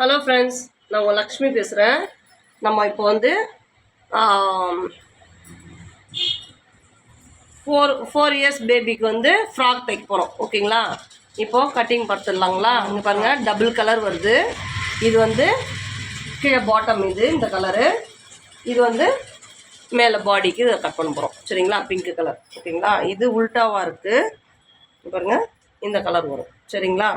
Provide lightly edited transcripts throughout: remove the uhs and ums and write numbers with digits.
Hello friends, நான் உங்கள் லக்ஷ்மி பேசுகிறேன். நம்ம இப்போ வந்து ஃபோர் இயர்ஸ் பேபிக்கு வந்து ஃப்ராக் தைக்க போகிறோம். ஓகேங்களா? இப்போது கட்டிங் பார்த்துடலாங்களா? இங்கே பாருங்கள், டபுள் கலர் வருது. இது வந்து கீழே பாட்டம், இந்த கலரு. இது வந்து மேலே பாடிக்கு இதை கட் பண்ண போகிறோம். சரிங்களா? Pink colour. ஓகேங்களா? இது உல்ட்டாவாக இருக்குது. பாருங்கள், இந்த கலர் வரும். சரிங்களா?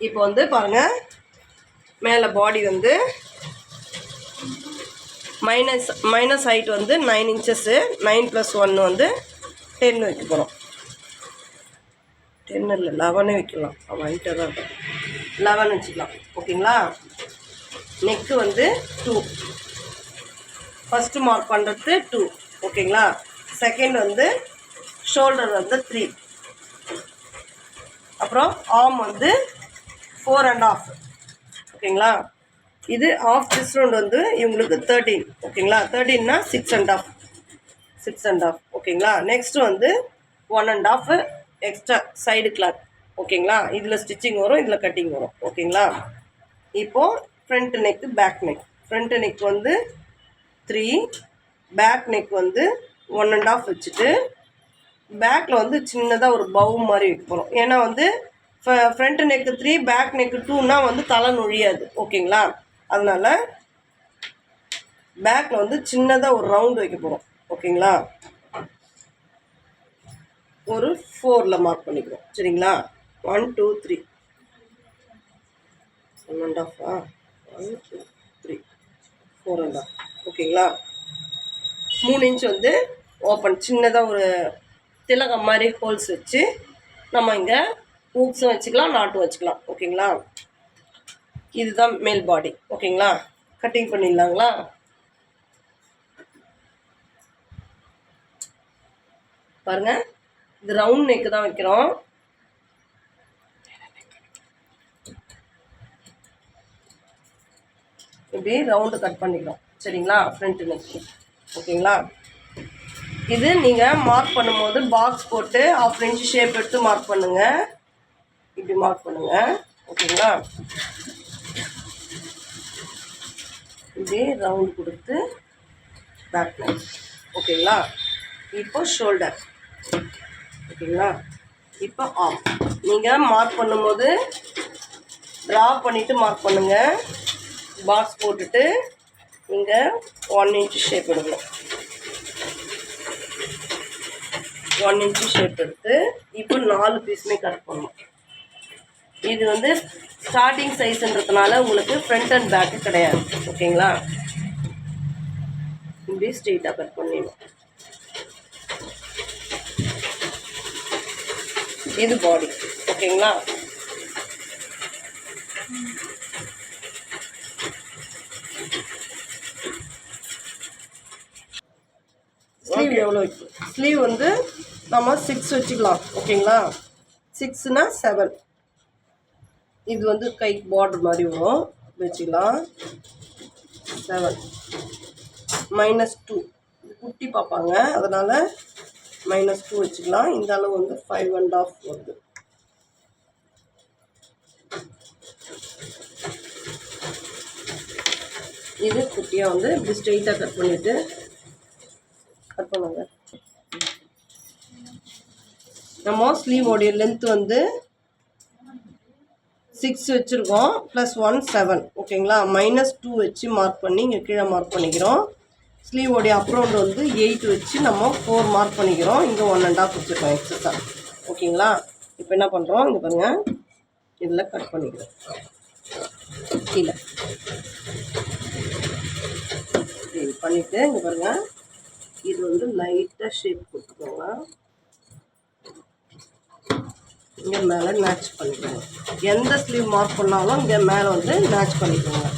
இப்போ வந்து பாருங்கள், மேலே பாடி வந்து மைனஸ் ஹைட் வந்து 9 இன்ச்சஸ்ஸு. 9 + 1 வந்து 10 வைக்க போகிறோம். 10 இல்லை, 11 வைக்கலாம். ஹைட்டாக தான் இருக்கும். 11 வச்சுக்கலாம். ஓகேங்களா? நெக்கு வந்து 2. ஃபஸ்ட்டு மார்க் பண்ணுறது 2. ஓகேங்களா? செகண்ட் வந்து ஷோல்டர் வந்து 3. அப்புறம் ஆர்ம் வந்து 4.5. ஓகேங்களா? இது ஆஃப் திஸ் ரவுண்ட் வந்து இவங்களுக்கு 13. ஓகேங்களா? 13னா 6.5. ஓகேங்களா? நெக்ஸ்ட்டு வந்து 1.5 எக்ஸ்ட்ரா சைடு கிளாத். ஓகேங்களா? இதில் ஸ்டிச்சிங் வரும், இதில் கட்டிங் வரும். ஓகேங்களா? இப்போது front neck, back neck. Front neck வந்து 3, பேக் நெக் வந்து 1.5 வச்சுட்டு பேக்கில் வந்து சின்னதாக ஒரு பவு மாதிரி வைக்க போகிறோம். ஏன்னா வந்து ஃப்ரண்ட் நெக்கு 3, பேக் நெக்கு 2னா வந்து தலை நொழியாது. ஓகேங்களா? அதனால் பேக்கில் வந்து சின்னதாக ஒரு ரவுண்டு வைக்க போகிறோம். ஓகேங்களா? ஒரு 4ல் மார்க் பண்ணிக்கிறோம். சரிங்களா? 1 2 3 1.5 1 2 3 4.5. ஓகேங்களா? 3 இன்ச் வந்து ஓப்பன், சின்னதாக ஒரு திலகம் மாதிரி ஹோல்ஸ் வச்சு நம்ம இங்கே ஹூக்ஸும் வச்சுக்கலாம், நாட்டும் வச்சுக்கலாம். ஓகேங்களா? இதுதான் மேல் பாடி. ஓகேங்களா? கட்டிங் பண்ணிடலாங்களா? பாருங்க, இது ரவுண்ட் நெக்கு தான் வைக்கிறோம். இப்படி ரவுண்டு கட் பண்ணிக்கிறோம். சரிங்களா? Front neck. ஓகேங்களா? இது நீங்கள் மார்க் பண்ணும்போது பாக்ஸ் போட்டு 1/2 இன்ச் ஷேப் எடுத்து மார்க் பண்ணுங்கள். இப்படி மார்க் பண்ணுங்கள். ஓகேங்களா? இப்படி ரவுண்ட் கொடுத்து பேக் நெக். ஓகேங்களா? இப்போ ஷோல்டர். ஓகேங்களா? இப்போ ஆர்ம். நீங்கள் மார்க் பண்ணும்போது ட்ரா பண்ணிவிட்டு மார்க் பண்ணுங்கள். பாக்ஸ் போட்டுட்டு இங்கே 1 இன்ச் ஷேப் எடுக்கணும். 1 இன்ச் ஷேப் எடுத்து இப்போ 4 பீஸுமே கட் பண்ணணும். இது வந்து ஸ்டார்டிங் சைஸ்ன்றதுனால உங்களுக்கு ஃப்ரண்ட் அண்ட் பேக்கு கிடையாது. ஓகேங்களா? இப்படி ஸ்ட்ரெயிட்டாக கட் பண்ணிடணும். இது பாடி. ஓகேங்களா? ஸ்லீவ் எவ்வளோ வைக்கும்? ஸ்லீவ் வந்து நம்ம 6 வச்சுக்கலாம். ஓகேங்களா? 6னா 7. இது வந்து கை பார்டர் மாதிரி வரும், வச்சுக்கலாம். 7 -2. இது குட்டி பார்ப்பாங்க, அதனால் -2 வச்சுக்கலாம். இந்த அளவு வந்து 5.5 வருது. இது குட்டியாக வந்து இப்படி ஸ்ட்ரெயிட்டாக கட் பண்ணிவிட்டு கட் பண்ணுங்க. நம்ம ஸ்லீவோடைய லென்த் வந்து 6 வச்சுருக்கோம், +1 7. ஓகேங்களா? -2 வச்சு மார்க் பண்ணி இங்கே கீழே மார்க் பண்ணிக்கிறோம். ஸ்லீவோடைய அப்ரவுண்ட் வந்து 8 வச்சு நம்ம 4 மார்க் பண்ணிக்கிறோம். இங்கே 1.5 வச்சுருக்கோம் எக்ஸஸா. ஓகேங்களா? இப்போ என்ன பண்ணுறோம், இங்கே பாருங்கள், இதில் கட் பண்ணிக்கிறோம். கீழே இது பண்ணிவிட்டு இங்கே பாருங்கள், இது வந்து லைட்டாக ஷேப் கொடுத்துக்கோங்க. இங்கே மேலே மேட்ச் பண்ணிக்கோங்க. எந்த ஸ்லீவ் மார்க் பண்ணாலும் இங்கே மேலே வந்து மேட்ச் பண்ணிக்கோங்க.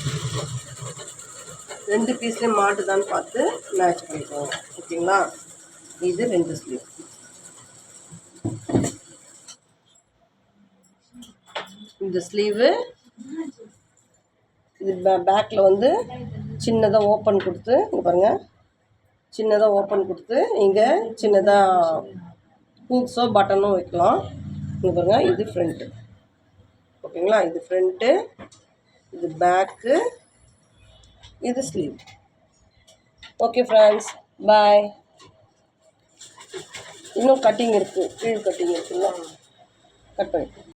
2 பீஸ்லேயும் மாட்டுதான்னு பார்த்து மேட்ச் பண்ணிக்கோங்க. ஓகேங்களா? இது 2 ஸ்லீவ். இந்த ஸ்லீவு இது பேக்கில் வந்து சின்னதாக ஓப்பன் கொடுத்து, இங்கே பாருங்கள், சின்னதாக ஓப்பன் கொடுத்து இங்கே சின்னதாக ஹூக்ஸோ பட்டனோ வைக்கலாம். இங்கே பாருங்கள், இது ஃப்ரண்ட்டு. ஓகே. ஓகேங்களா? இது ஃப்ரண்ட்டு, இது பேக்கு, இது ஸ்லீவ். ஓகே ஃப்ரெண்ட்ஸ், பாய். இன்னும் கட்டிங் இருக்குது, கீழ் கட்டிங் இருக்குல்ல, கட் பண்ணி